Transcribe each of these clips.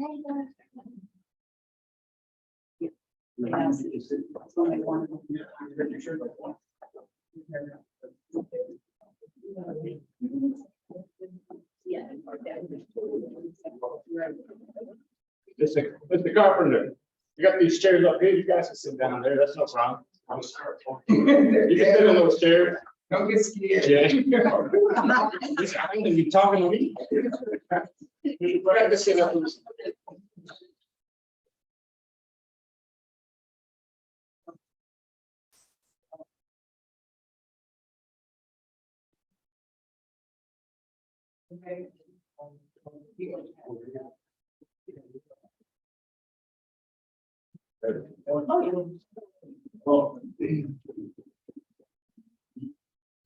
Mr. Carpenter, you got these chairs up here, you guys can sit down there, that's no problem. You can sit on those chairs. Don't get scared. Yeah. I'm gonna be talking to me. You practice it up.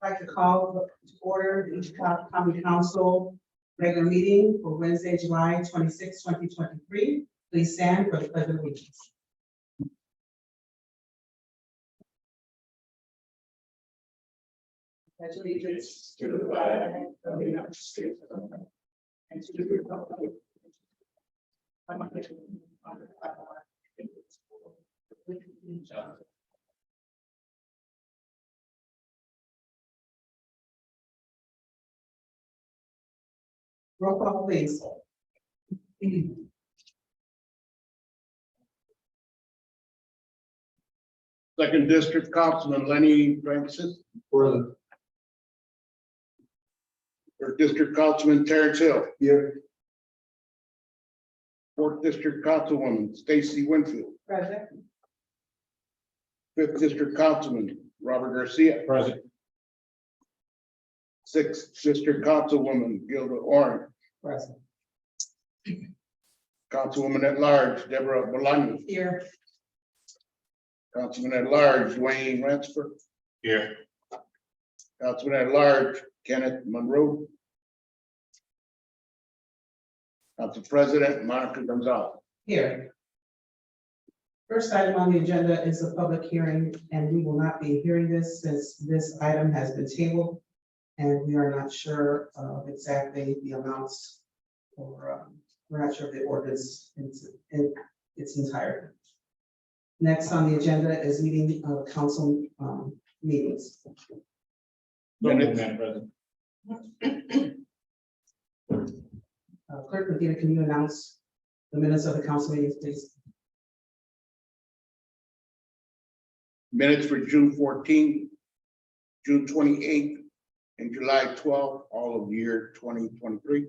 I'd like to call to order the East Cobb County Council regular meeting for Wednesday, July 26, 2023. Please stand for the pledge of allegiance. Pledge allegiance To the flag of the United States of America, and to the republic. Roll call, please. Second District Councilman Lenny Francis. For Third District Councilman Terrence Hill. Here. Fourth District Councilwoman Stacy Winfield. Present. Fifth District Councilman Robert Garcia. Present. Sixth District Councilwoman Gilda Orange. Present. Councilwoman at Large Deborah Bolaños. Here. Councilman at Large Dwayne Ransford. Here. Councilman at Large Kenneth Monroe. Council President Monica Gonzalez. Here. First item on the agenda is a public hearing, and we will not be hearing this since this item has been tabled. And we are not sure of exactly the amounts, or we're not sure of the ordinance in its entirety. Next on the agenda is meeting of council meetings. Madam President. Clerk Medina, can you announce the minutes of the council meetings, please? Minutes for June 14th, June 28th, and July 12th, all of year 2023.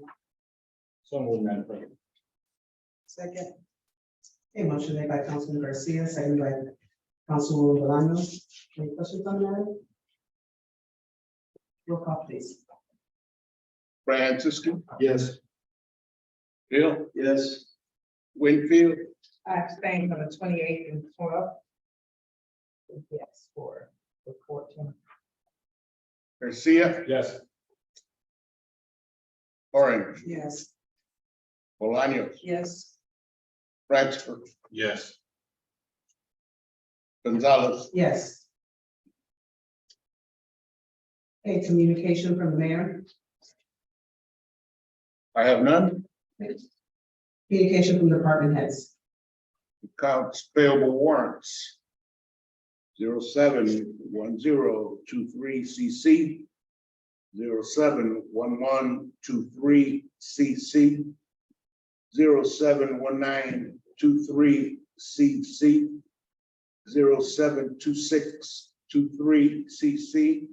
So moved, Madam President. Second. A motion made by Councilman Garcia, seconded by Councilwoman Bolaños. Any questions on that? Roll call, please. Francisco. Yes. Hill. Yes. Winfield. I abstained from the 28th and 12th. Yes, for the 14th. Garcia. Yes. Orange. Yes. Bolaños. Yes. Ransford. Yes. Gonzalez. Yes. A communication from the mayor. I have none. Communication from department heads. Accounts payable warrants. 071023 CC. 071123 CC. 071923 CC. 072623 CC.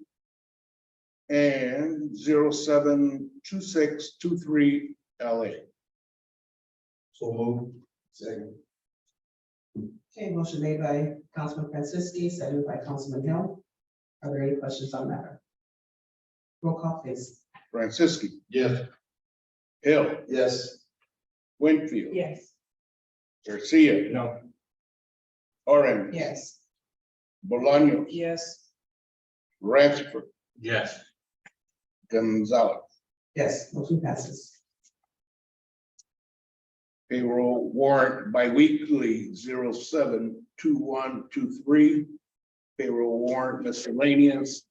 And 072623 LA. So moved. Second. Okay, motion made by Councilman Franciski, seconded by Councilman Hill. Are there any questions on that? Roll call, please. Francisco. Yes. Hill. Yes. Winfield. Yes. Garcia. No. Orange. Yes. Bolaños. Yes. Ransford. Yes. Gonzalez. Yes, motion passes. Payroll warrant biweekly 072123. Payroll warrant miscellaneous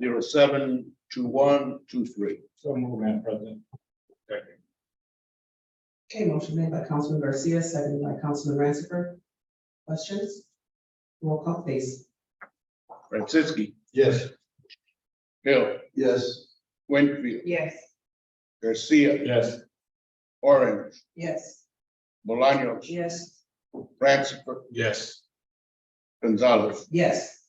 072123. So moved, Madam President. Second. Okay, motion made by Councilman Garcia, seconded by Councilman Ransiford. Questions? Roll call, please. Franceschi, Yes. Hill, Yes. Winfield, Yes. Garcia, Yes. Orange, Yes. Bolaños, Yes. Ratzifer, Yes. Gonzalez. Yes.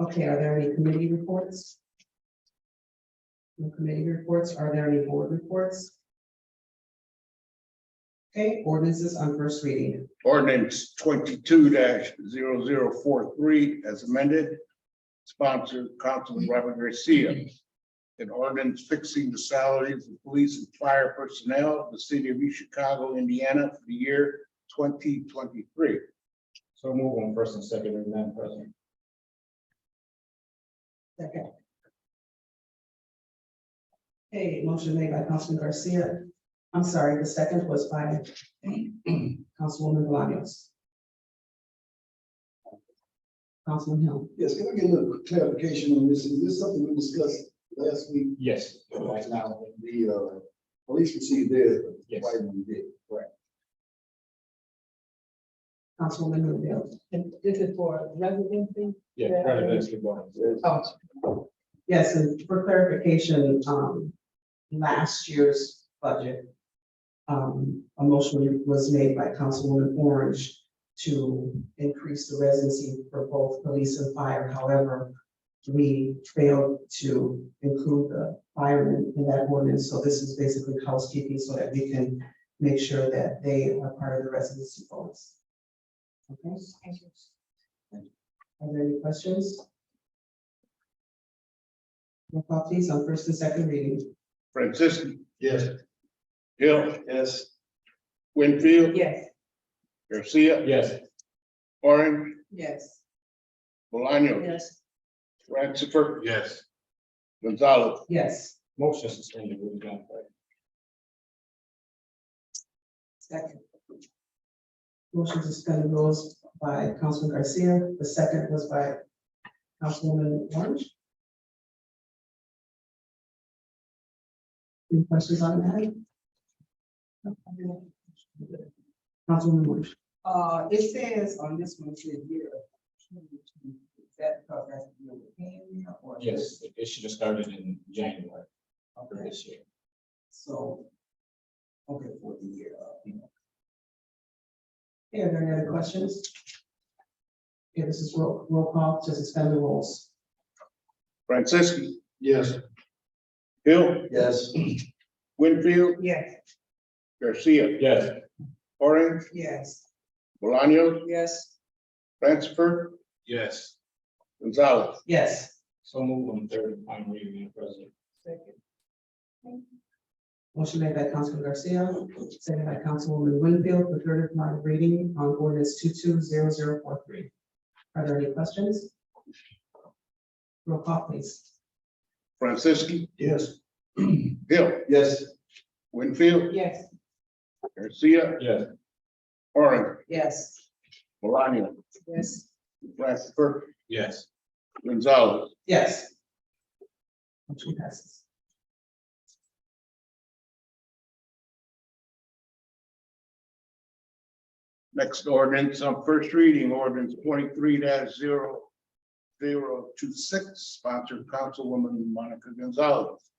Okay, are there any committee reports? No committee reports. Are there any board reports? Okay, ordinances on first reading. Ordinance 22-0043 as amended, sponsored Councilman Robert Garcia. An ordinance fixing the salaries of police and fire personnel of the city of East Chicago, Indiana for the year 2023. So move on first and second, reading, Madam President. Second. Okay, motion made by Councilman Garcia. I'm sorry, the second was by Councilwoman Bolaños. Councilman Hill. Yes, can I get a little clarification on this? Is this something we discussed last week? Yes. Right now. The police received theirs, but Yes. fire didn't get it. Councilwoman Hill. This is for residency? Yeah, residency bonus. Oh, Yes, and for clarification, last year's budget, a motion was made by Councilwoman Orange to increase the residency for both police and fire. However, we failed to include the firemen in that ordinance. So this is basically housekeeping so that we can make sure that they are part of the residency bonus. Okay. Are there any questions? Roll call please on first and second reading. Francisco, Yes. Hill, Yes. Winfield, yes. Garcia, Yes. Orange, Yes. Bolaños, Yes. Ratzifer, Yes. Gonzalez. Yes. Motion suspended, reading, Madam President. Second. Motion to suspend the rules by Councilman Garcia. The second was by Councilwoman Orange. Any questions on that? Councilwoman Orange. It says on this one, it says year of 2020. Is that because that's the year we're paying or? Yes, it should have started in January of this year. So, okay, for the year of. Okay, are there any other questions? Okay, this is roll call to suspend the rules. Francisco, Yes. Hill, Yes. Winfield, Yes. Garcia, Yes. Orange, Yes. Bolaños, Yes. Ratzifer, Yes. Gonzalez. Yes. So move on third and final reading, Madam President. Second. Motion made by Councilman Garcia, seconded by Councilwoman Winfield for third and final reading on ordinance 220043. Are there any questions? Roll call please. Francisco, Yes. Hill, Yes. Winfield, Yes. Garcia, Yes. Orange, Yes. Bolaños, Yes. Ratzifer, Yes. Gonzalez. Yes. Motion passes. Next ordinance on first reading, ordinance 23-0026, sponsored Councilwoman Monica Gonzalez.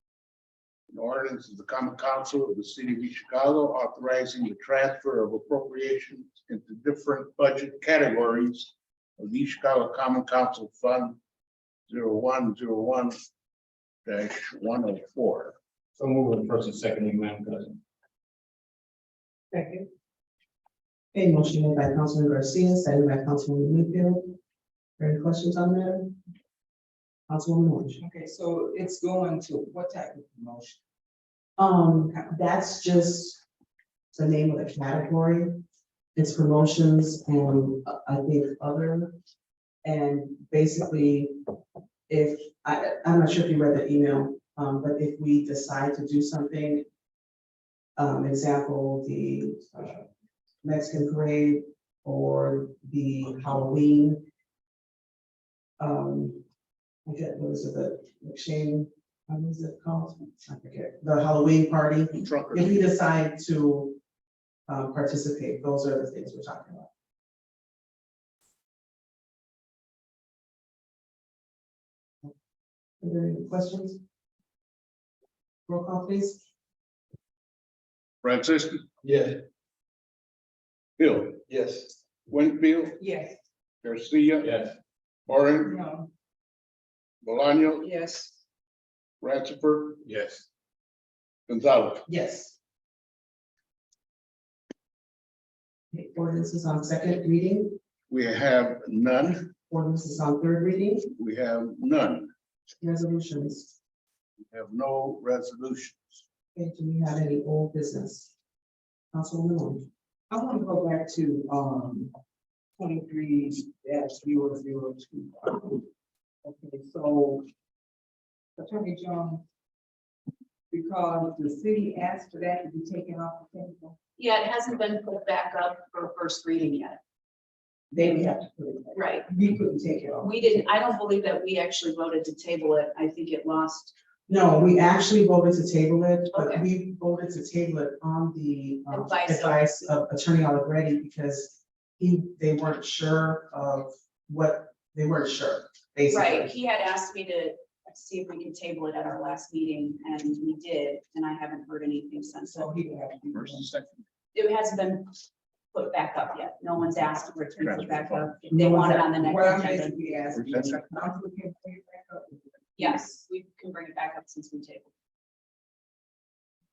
An ordinance of the Common Council of the City of East Chicago authorizing the transfer of appropriations into different budget categories of the East Chicago Common Council Fund 0101-104. So move on first and second reading, Madam President. Second. Okay, motion made by Councilman Garcia, seconded by Councilwoman Winfield. Are there any questions on that? Councilwoman Orange. Okay, so it's going to what type of promotion? That's just the name of the category. It's promotions and I think other. And basically, if, I'm not sure if you read the email, but if we decide to do something, example, the Mexican parade or the Halloween. I get, what is it, the McShane what was it called? I forget, the Halloween party. Truckers. If we decide to participate, those are the things we're talking about. Are there any questions? Roll call, please. Francisco, Yeah. Hill, Yes. Winfield, Yes. Garcia, Yes. Orange, No. Bolaño, Yes. Ratchford, Yes. Gonzalez. Yes. Okay, ordinance is on second reading, We have none. ordinance is on third reading, We have none. resolutions. We have no resolutions. Okay, do we have any old business? Councilwoman Wong. I want to go back to, 23-002. Okay, so Attorney Jones, because the city asked for that to be taken off the table, Yeah, it hasn't been put back up for first reading yet. they have to put it back. Right. We couldn't take it off. We didn't, I don't believe that we actually voted to table it. I think it lost. No, we actually voted to table it, but Okay. we voted to table it on the Advice of- advice of Attorney Allegretti because they weren't sure of what, they weren't sure, basically. Right, he had asked me to see if we could table it at our last meeting, and we did, and I haven't heard anything since So then. he would have to do First and second. It hasn't been put back up yet. No one's asked for it to be put back up. If No they one's want it on the next What I'm agenda. basically asking, is the council can bring it back up. Yes, we can bring it back up since we tabled.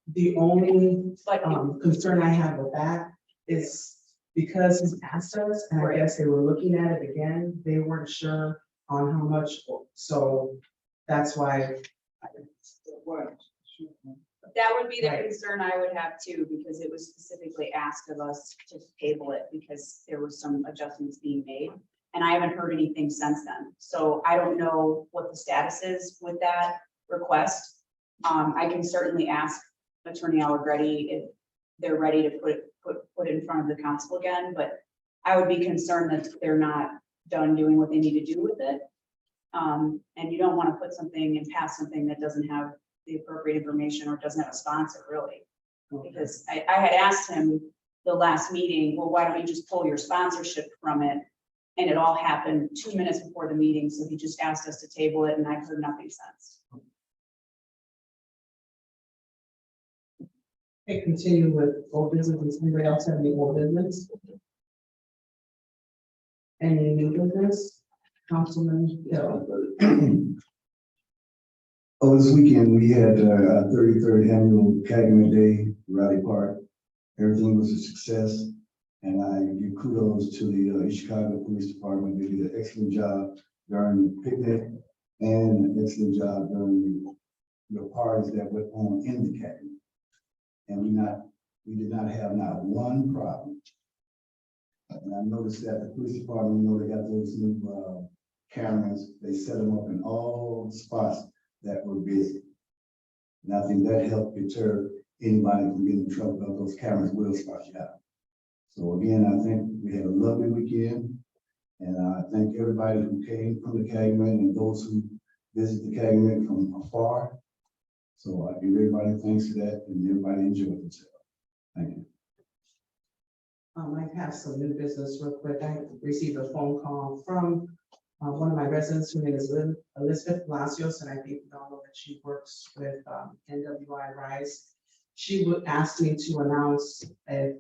The only But concern I have with that is because he's asked us, and I Right. guess they were looking at it again, they weren't sure on how much, so that's why. What? that would be the Right. concern I would have too, because it was specifically asked of us to table it because there were some adjustments being made. And I haven't heard anything since then. So I don't know what the status is with that request. I can certainly ask Attorney Allegretti if they're ready to put it in front of the council again, but I would be concerned that they're not done doing what they need to do with it. And you don't want to put something and pass something that doesn't have the appropriate information or doesn't have a sponsor really. Because I had asked him the last meeting, well, why don't you just pull your sponsorship from it? And it all happened 2 minutes before the meeting, so he just asked us to table it and I've heard nothing since. Okay, continue with old business. Does anybody else have any old business? Any new business? Councilman Hill. Oh, this weekend, we had our 33rd annual Calumet Day Rally Park. Everything was a success. And I give kudos to the East Chicago Police Department. They did an excellent job during the picnic and an excellent job during the parties that went on in the Calumet. And we did not have not one problem. And I noticed that the police department, they got those new cameras, they set them up in all the spots that were busy. And I think that helped deter anybody from getting in trouble, because those cameras will spot you out. So again, I think we had a lovely weekend. And I thank everybody who came from the Calumet and those who visit the Calumet from afar. So I give everybody thanks for that, and everybody enjoyed themselves. Thank you. I have some new business real quick. I received a phone call from one of my residents, her name is Elizabeth Palacios, and I think you all know that she works with NWI Rise. She would ask me to announce if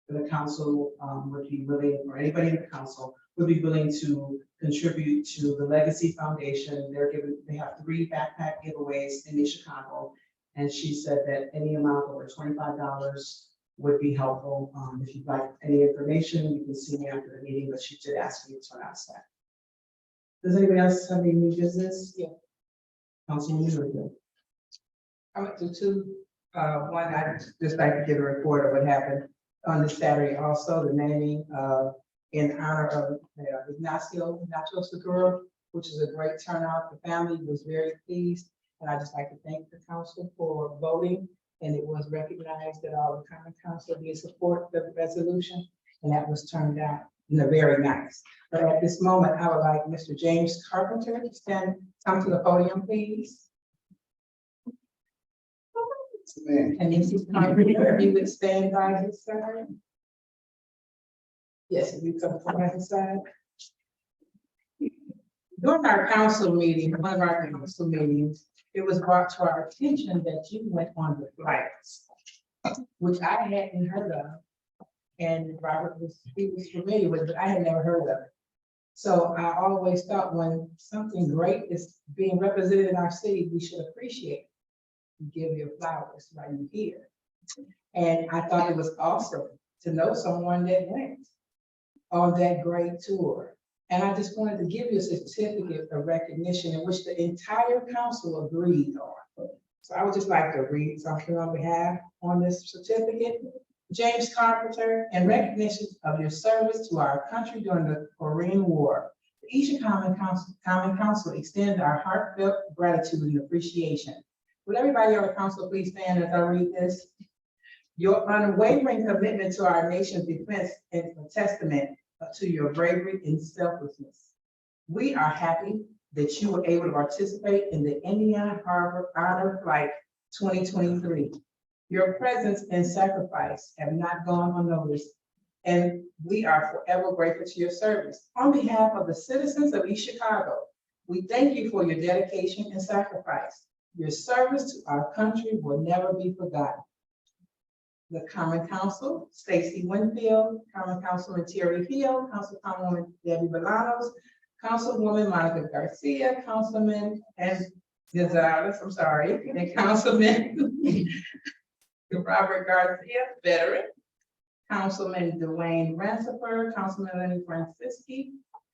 the council would be willing, or anybody in the council would be willing to contribute to the Legacy Foundation. They have 3 backpack giveaways in Chicago. And she said that any amount over $25 would be helpful. If you'd like any information, you can see me after the meeting, but she did ask me to announce that. Does anybody else have any new business? Yeah. Councilman Rizzo. I went to two, one, I just like to give a report of what happened on this Saturday, also the naming in honor of Ignacio Segura, which is a great turnout. The family was very pleased, and I just like to thank the council for voting, and it was recognized that all the common council did support the resolution, and that was turned out very nice. But at this moment, I would like Mr. James Carpenter to come to the podium, please. Man, And if he's Carpenter, he would stand by his side. Yes, if you come by his side. During our council meeting, one of our council meetings, it was brought to our attention that you went on the flights, which I hadn't heard of. And Robert he was familiar with, but I had never heard of it. So I always thought when something great is being represented in our city, we should appreciate it. Give your flowers while you're here. And I thought it was awesome to know someone that went on that great tour. And I just wanted to give you a certificate of recognition in which the entire council agreed on. So I would just like to read something on behalf on this certificate. James Carpenter, in recognition of your service to our country during the Korean War, the Isha Common Council extends our heartfelt gratitude and appreciation. Would everybody on the council please stand as I read this? Your unwavering commitment to our nation's defense is a testament to your bravery and selflessness. We are happy that you were able to participate in the Indiana Harbor Honor Flight 2023. Your presence and sacrifice have not gone unnoticed, and we are forever grateful to your service. On behalf of the citizens of East Chicago, we thank you for your dedication and sacrifice. Your service to our country will never be forgotten. The Common Council, Stacy Winfield, Common Councilman Terry Hill, Councilwoman Debbie Bolanos, Councilwoman Monica Garcia, Councilman and Gonzalez, and Councilman Robert Garcia, veteran, Councilman Dwayne Rancifer, Councilman Lenny Francisci,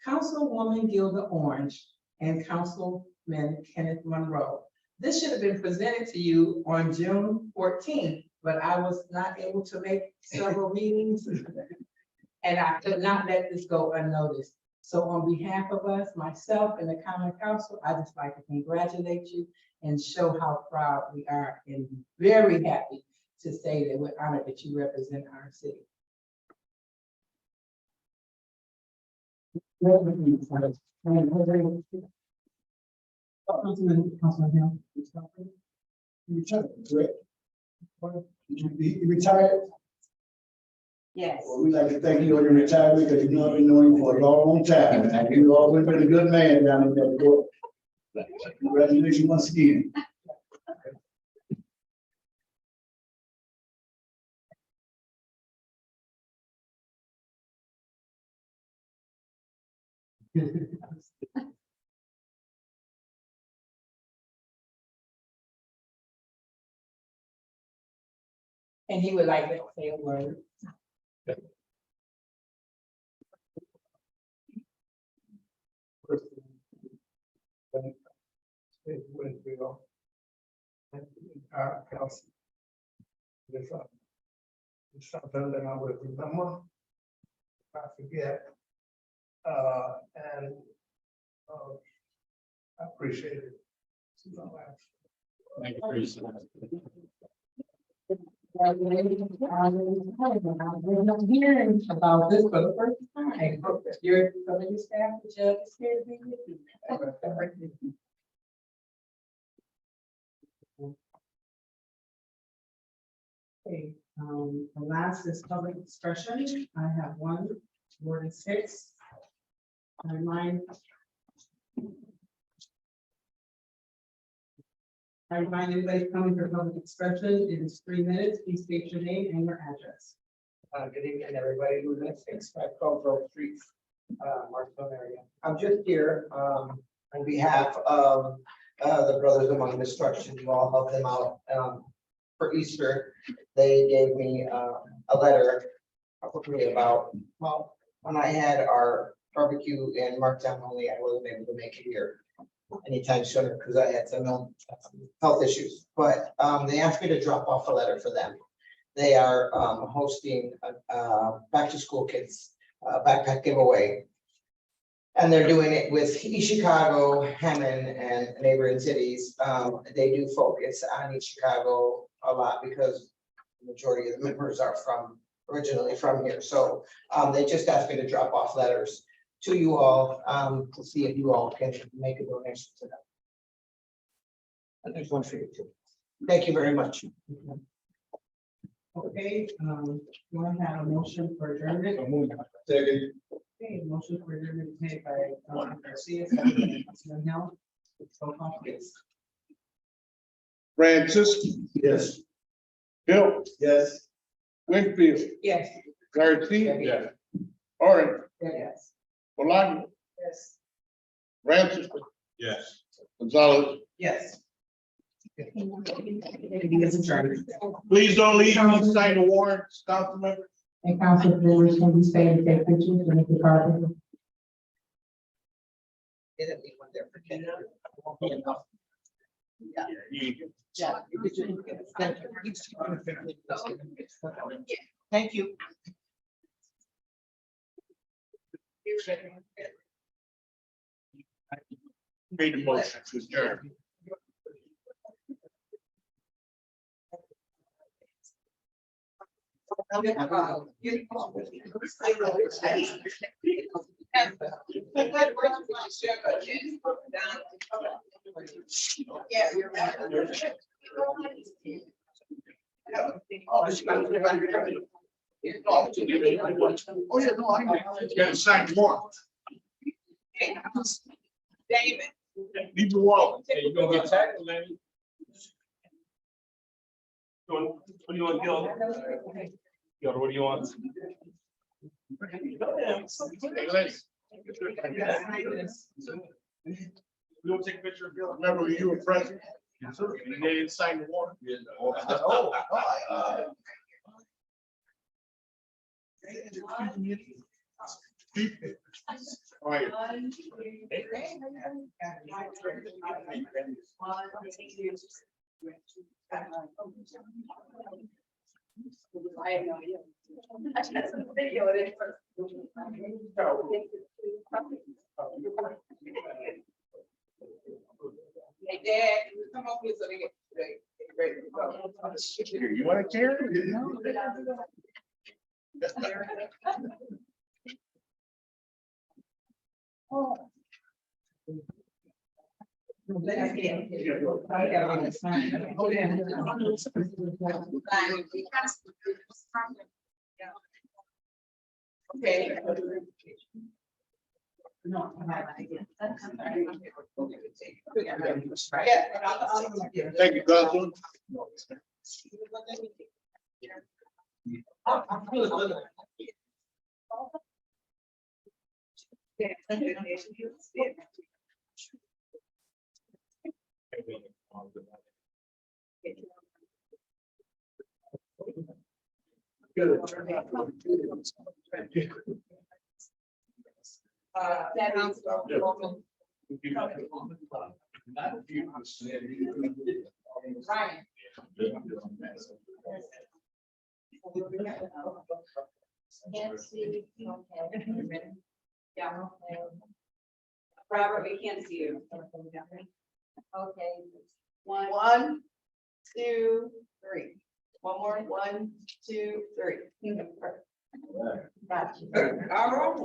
Councilwoman Gilda Orange, and Councilman Kenneth Monroe. This should have been presented to you on June 14th, but I was not able to make several meetings. And I could not let this go unnoticed. So on behalf of us, myself and the Common Council, I just like to congratulate you and show how proud we are and very happy to say that we're honored that you represent our city. Councilman Hill. you retired, correct? You retired? Yes. Well, we'd like to thank you on your retirement because you know I've been knowing you for a long time. And you've always been a good man down in that court. Congratulations once again. And he would like to say a word. Winfield. And our council. It's something that I would remember. If I forget. And I appreciate it. Thank you for your support. I'm hearing about this for the first time. You're some of your staff, the judge is here to be with you. Okay, the last is public expression. I have one, word is 6. I remind anybody coming for public expression, it is 3 minutes. Please state your name and your address. Good evening, everybody who's at 654 Grove Street, Marshall area. I'm just here on behalf of the Brothers Among Destruction. You all helped them out for Easter. They gave me a letter probably about, well, when I had our barbecue in Marktown only, I wasn't able to make it here anytime sooner because I had some health issues. But they asked me to drop off a letter for them. They are hosting a back to school kids backpack giveaway. And they're doing it with East Chicago, Hammond, and neighboring cities. They do focus on East Chicago a lot because the majority of the members are originally from here. So they just asked me to drop off letters to you all to see if you all can make a donation to them. And there's one for you too. Thank you very much. Okay, do I have a motion for adjournment? Second. Okay, motion for adjournment made by Garcia, seconded by Councilman Hill. Roll call, please. Francis. Yes. Hill. Yes. Winfield. Yes. Garcia. Yeah. Orange. Yes. Maloney. Yes. Francis. Yes. Gonzalez. Yes. Meeting is adjourned. Please don't leave, you sign the warrants, council members. And council members can be staying to take pictures and make the card. Didn't leave one there for Ken. Won't be enough. Yeah. Thank you. Made the motion to adjourn. Yeah, you're right. Oh, yeah, no, I know. You gotta sign the warrant. Damon. Leave the warrant. Hey, you gonna get tackled, man? What do you want, Gil? Gil, what do you want? Hey, Lenny. We don't take a picture of Gil. Remember when you were president? You didn't sign the warrant. All right. I have no idea. I just some video of it. Hey, Dad, come up here so they get ready to go. Here, you want a chair? Okay. No, I have an idea. Yeah. Thank you, Council. Ryan. Yeah. Robert, we can't see you. Okay. One. 1, 2, 3. One more, 1, 2, 3. Gotcha. All right.